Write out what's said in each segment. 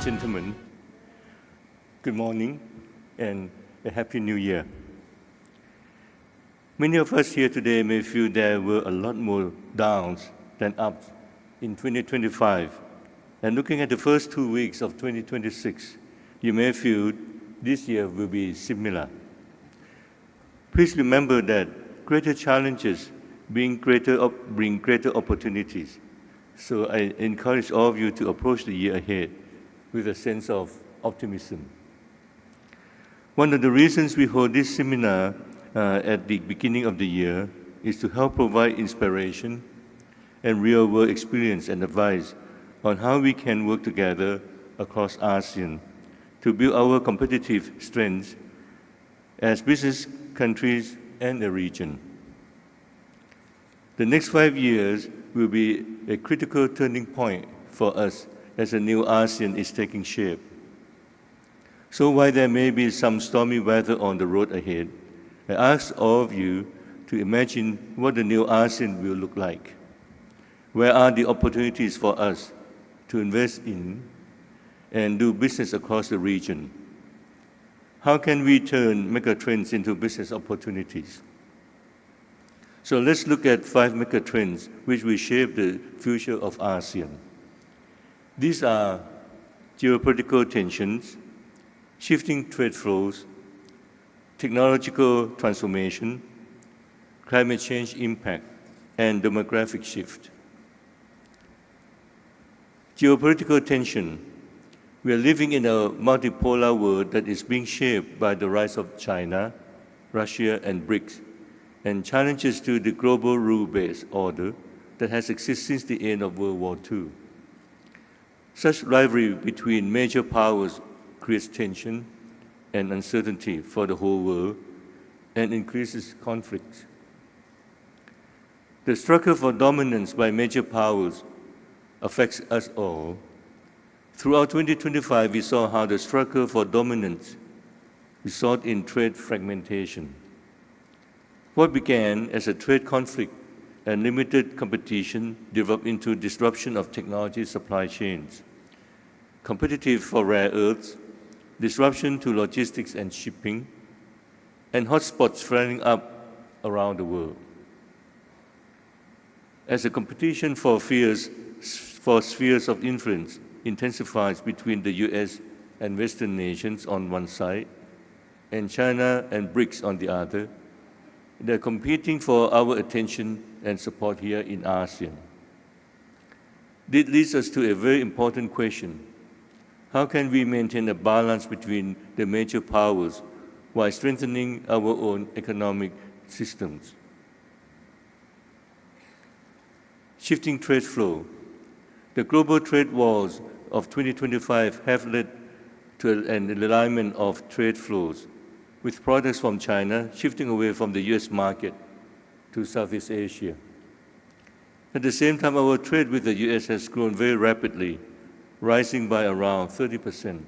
gentlemen, good morning and a Happy New Year. Many of us here today may feel there were a lot more downs than ups in 2025. And looking at the first 2 weeks of 2026, you may feel this year will be similar. Please remember that greater challenges bring greater opportunities. So I encourage all of you to approach the year ahead with a sense of optimism. One of the reasons we hold this seminar at the beginning of the year is to help provide inspiration and real-world experience and advice on how we can work together across ASEAN to build our competitive strengths as business countries and the region. The next 5 years will be a critical turning point for us as a new ASEAN is taking shape. So while there may be some stormy weather on the road ahead, I ask all of you to imagine what the new ASEAN will look like. Where are the opportunities for us to invest in and do business across the region? How can we turn megatrends into business opportunities? So let's look at 5 megatrends which will shape the future of ASEAN. These are geopolitical tensions, shifting trade flows, technological transformation, climate change impact, and demographic shift. Geopolitical tension. We are living in a multipolar world that is being shaped by the rise of China, Russia, and BRICS, and challenges to the global rule-based order that has existed since the end of World War II. Such rivalry between major powers creates tension and uncertainty for the whole world and increases conflict. The struggle for dominance by major powers affects us all. Throughout 2025, we saw how the struggle for dominance resulted in trade fragmentation. What began as a trade conflict and limited competition developed into disruption of technology supply chains, competitive for rare earths, disruption to logistics and shipping, and hotspots flaring up around the world. As the competition for spheres of influence intensifies between the US and Western nations on one side, and China and BRICS on the other, they're competing for our attention and support here in ASEAN. This leads us to a very important question. How can we maintain a balance between the major powers while strengthening our own economic systems? Shifting trade flow. The global trade wars of 2025 have led to an alignment of trade flows, with products from China shifting away from the US market to Southeast Asia. At the same time, our trade with the US has grown very rapidly, rising by around 30%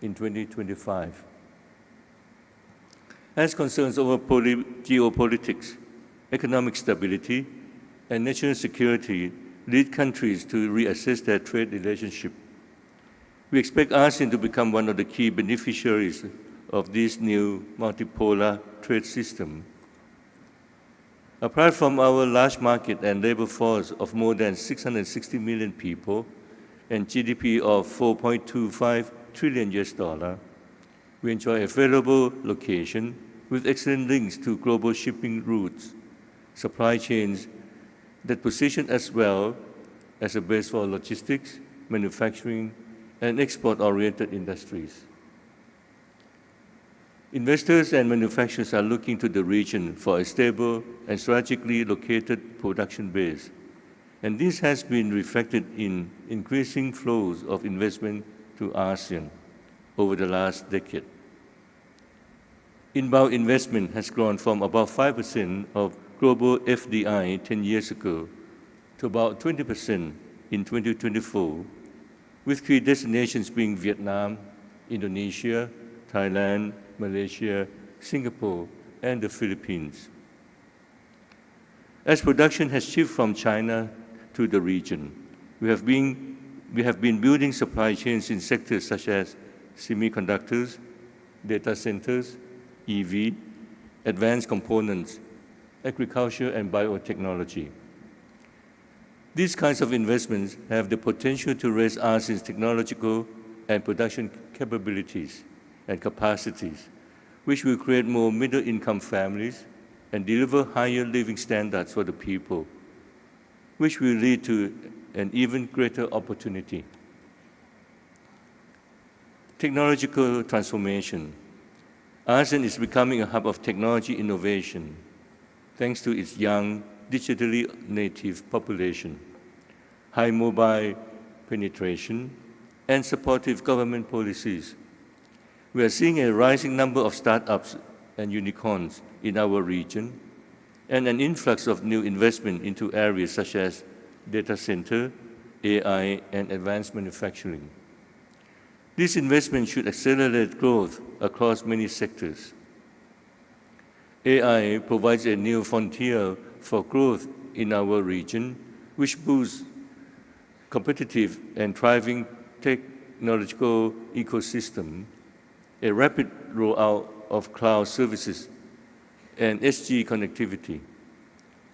in 2025. As concerns over geopolitics, economic stability, and national security lead countries to reassess their trade relationship. We expect ASEAN to become one of the key beneficiaries of this new multipolar trade system. Apart from our large market and labor force of more than 660 million people and GDP of $4.25 trillion, we enjoy a favorable location with excellent links to global shipping routes, supply chains that position us well as a base for logistics, manufacturing, and export-oriented industries. Investors and manufacturers are looking to the region for a stable and strategically located production base, and this has been reflected in increasing flows of investment to ASEAN over the last decade. Inbound investment has grown from about 5% of global FDI 10 years ago to about 20% in 2024, with key destinations being Vietnam, Indonesia, Thailand, Malaysia, Singapore, and the Philippines. As production has shifted from China to the region, we have been we have been building supply chains in sectors such as semiconductors, data centers, EV, advanced components, agriculture, and biotechnology. These kinds of investments have the potential to raise ASEAN's technological and production capabilities and capacities, which will create more middle-income families and deliver higher living standards for the people, which will lead to an even greater opportunity. Technological transformation. ASEAN is becoming a hub of technology innovation thanks to its young, digitally native population, high mobile penetration, and supportive government policies. We are seeing a rising number of startups and unicorns in our region and an influx of new investment into areas such as data center, AI, and advanced manufacturing. This investment should accelerate growth across many sectors. AI provides a new frontier for growth in our region, which boosts competitive and thriving technological ecosystem, a rapid rollout of cloud services and SG connectivity,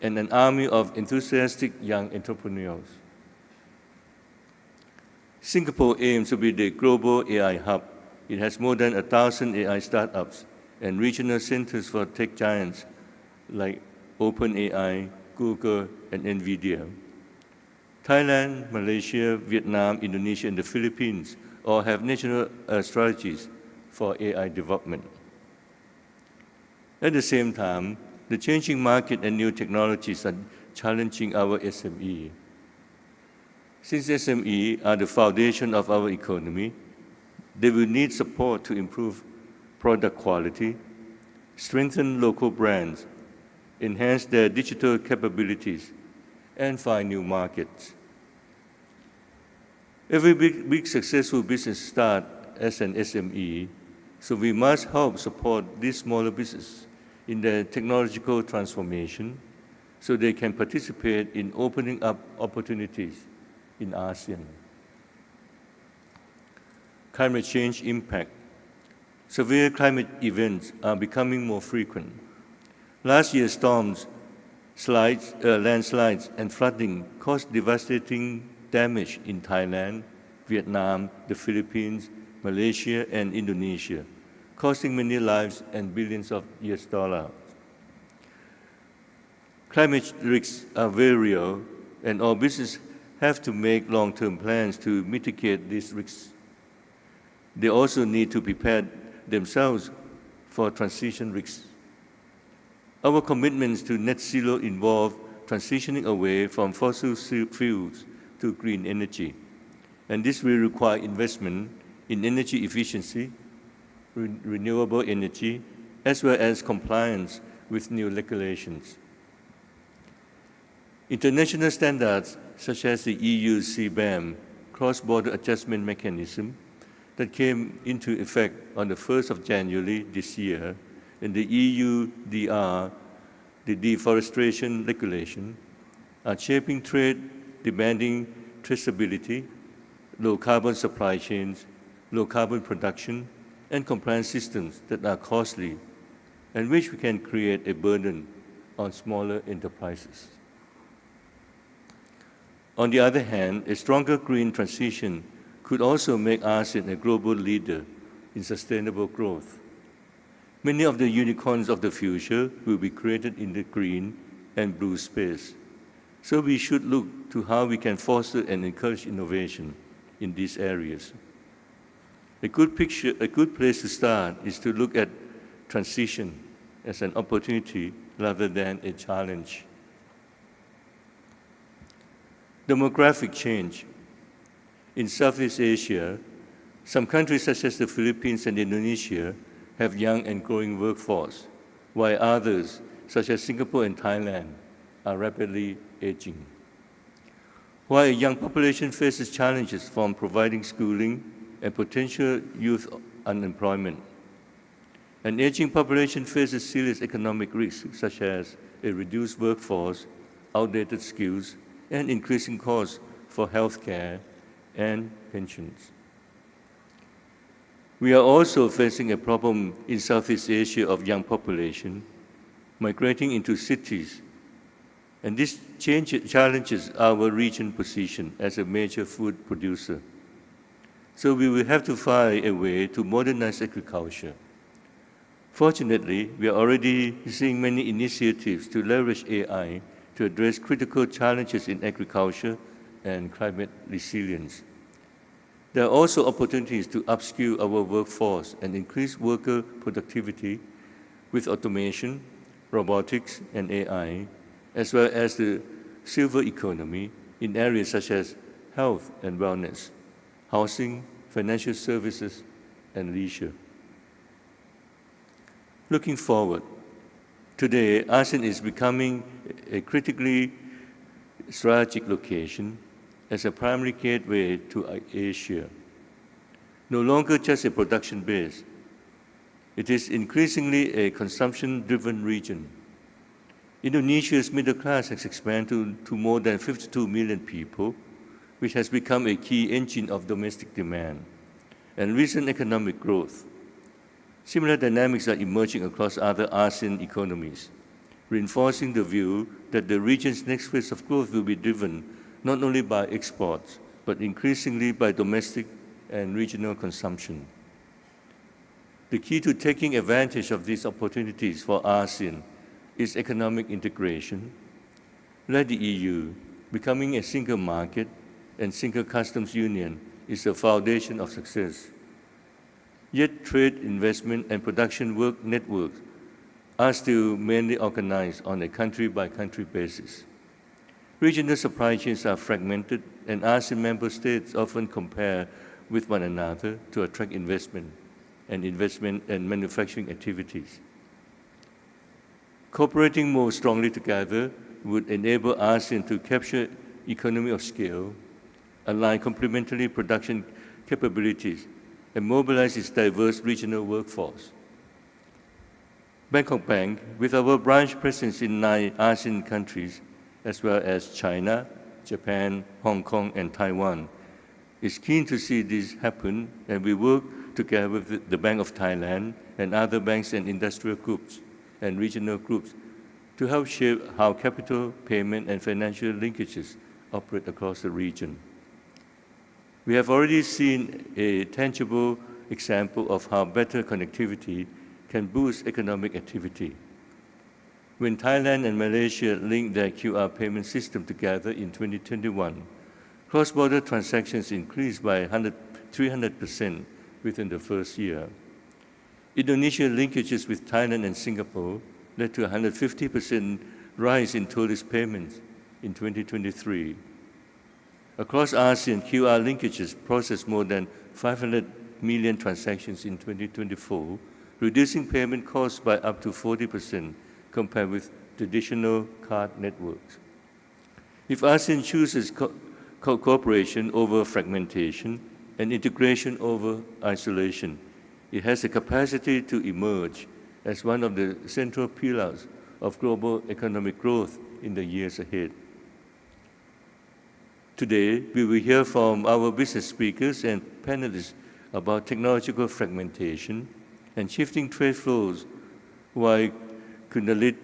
and an army of enthusiastic young entrepreneurs. Singapore aims to be the global AI hub. It has more than 1,000 AI startups and regional centers for tech giants like OpenAI, Google, and NVIDIA. Thailand, Malaysia, Vietnam, Indonesia, and the Philippines all have national strategies for AI development. At the same time, the changing market and new technologies are challenging our SME. Since SME are the foundation of our economy, they will need support to improve product quality, strengthen local brands, enhance their digital capabilities, and find new markets. Every big successful business starts as an SME, so we must help support these smaller businesses in their technological transformation so they can participate in opening up opportunities in ASEAN. Climate change impact. Severe climate events are becoming more frequent. Last year's storms, landslides, and flooding caused devastating damage in Thailand, Vietnam, the Philippines, Malaysia, and Indonesia, costing many lives and billions of US dollars. Climate risks are very real, and all businesses have to make long-term plans to mitigate these risks. They also need to prepare themselves for transition risks. Our commitments to net zero involve transitioning away from fossil fuels to green energy, and this will require investment in energy efficiency, renewable energy, as well as compliance with new regulations. International standards such as the EU CBAM, cross-border adjustment mechanism, that came into effect on the 1st of January this year, and the EU DR, the deforestation regulation, are shaping trade, demanding traceability, low-carbon supply chains, low-carbon production, and compliance systems that are costly and which can create a burden on smaller enterprises. On the other hand, a stronger green transition could also make ASEAN a global leader in sustainable growth. Many of the unicorns of the future will be created in the green and blue space. So we should look to how we can foster and encourage innovation in these areas. A good place to start is to look at transition as an opportunity rather than a challenge. Demographic change. In Southeast Asia, some countries such as the Philippines and Indonesia have young and growing workforce, while others, such as Singapore and Thailand, are rapidly aging. While a young population faces challenges from providing schooling and potential youth unemployment, an aging population faces serious economic risks such as a reduced workforce, outdated skills, and increasing costs for healthcare and pensions. We are also facing a problem in Southeast Asia of young population migrating into cities, and this challenges our region position as a major food producer. So we will have to find a way to modernize agriculture. Fortunately, we are already seeing many initiatives to leverage AI to address critical challenges in agriculture and climate resilience. There are also opportunities to upskill our workforce and increase worker productivity with automation, robotics, and AI, as well as the silver economy in areas such as health and wellness, housing, financial services, and leisure. Looking forward, today, ASEAN is becoming a critically strategic location as a primary gateway to Asia. No longer just a production base, it is increasingly a consumption-driven region. Indonesia's middle class has expanded to more than 52 million people, which has become a key engine of domestic demand and recent economic growth. Similar dynamics are emerging across other ASEAN economies, reinforcing the view that the region's next phase of growth will be driven not only by exports, but increasingly by domestic and regional consumption. The key to taking advantage of these opportunities for ASEAN is economic integration. Like the EU, becoming a single market and single customs union is the foundation of success. Yet trade, investment, and production work networks are still mainly organized on a country-by-country basis. Regional supply chains are fragmented, and ASEAN member states often compare with one another to attract investment and manufacturing activities. Cooperating more strongly together would enable ASEAN to capture economy of scale, align complementary production capabilities, and mobilize its diverse regional workforce. Bangkok Bank, with our branch presence in 9 ASEAN countries, as well as China, Japan, Hong Kong, and Taiwan, is keen to see this happen, and we work together with the Bank of Thailand and other banks and industrial groups and regional groups to help shape how capital, payment, and financial linkages operate across the region. We have already seen a tangible example of how better connectivity can boost economic activity. When Thailand and Malaysia linked their QR payment system together in 2021, cross-border transactions increased by 300% within the first year. Indonesia linkages with Thailand and Singapore led to a 150% rise in tourist payments in 2023. Across ASEAN, QR linkages processed more than 500 million transactions in 2024, reducing payment costs by up to 40% compared with traditional card networks. If ASEAN chooses cooperation over fragmentation and integration over isolation, it has the capacity to emerge as one of the central pillars of global economic growth in the years ahead. Today, we will hear from our business speakers and panelists about technological fragmentation and shifting trade flows, while Kundalit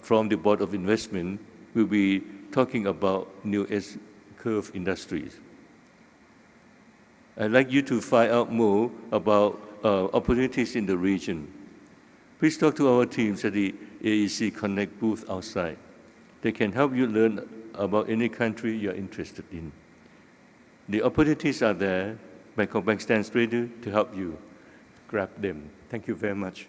from the Board of Investment will be talking about new S-curve industries. I'd like you to find out more about opportunities in the region. Please talk to our teams at the AEC Connect booth outside. They can help you learn about any country you're interested in. The opportunities are there. Bangkok Bank stands ready to help you grab them. Thank you very much.